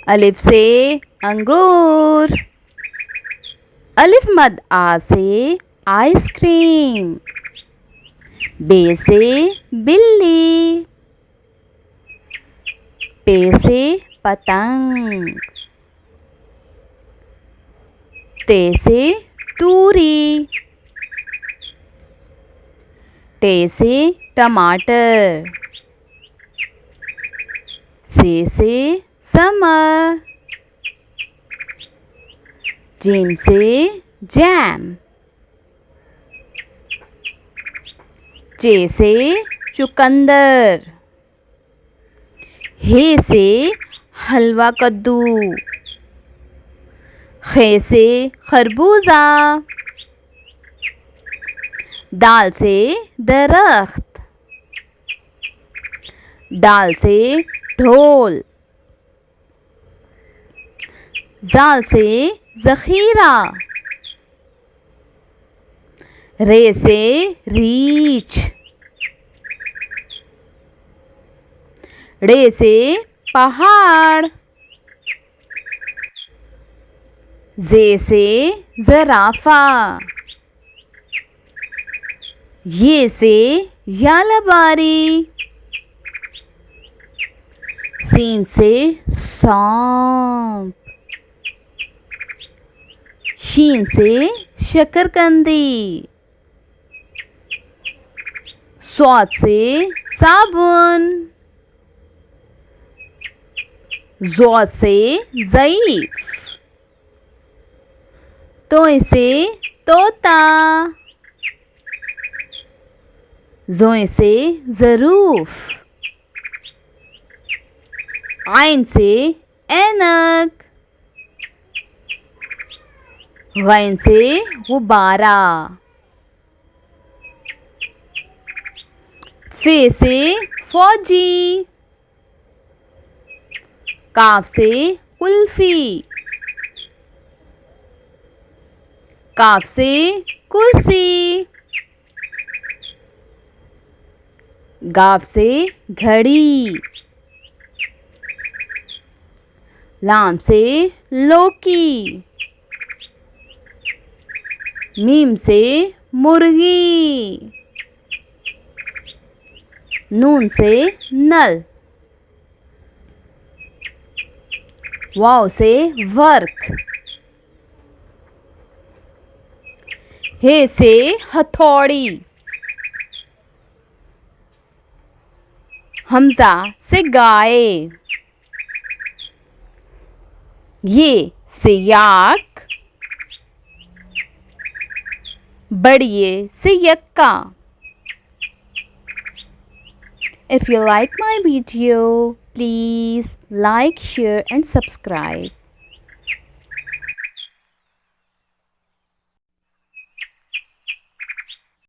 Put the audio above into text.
अलिफ से अंगूर। अलिफ मद आ से आइसक्रीम। बे से बिल्ली। पे से पतंग। ते से तूरी। टे से टमाटर। से समर। जीम से जैम। चे से चुकंदर। हे से हलवा कद्दू। खे से खरबूजा। दाल से दरख्त। दाल से ढोल। जाल से ज़ख़ीरा। रे से रीछ। ड़े से पहाड़। जे से ज़राफ़ा। ये से यालबारी। सीन से सांप। शीन से शकरकंदी। स्वाद से साबुन। ज़ौ से ज़ईफ़। तोय से तोता। ज़ोय से ज़रूफ़। आइन से ऐनक। गैन से गुब्बारा। फे से फौजी। काफ से कुल्फ़ी। काफ से कुर्सी। गाफ से घड़ी। लाम से लौकी। मीम से मुर्गी। नून से नल। वाव से वर्क। हे से हथौड़ी। हमजा से गाय। ये से याक। बड़िए से यक्का। If you like my video, please like, share and subscribe.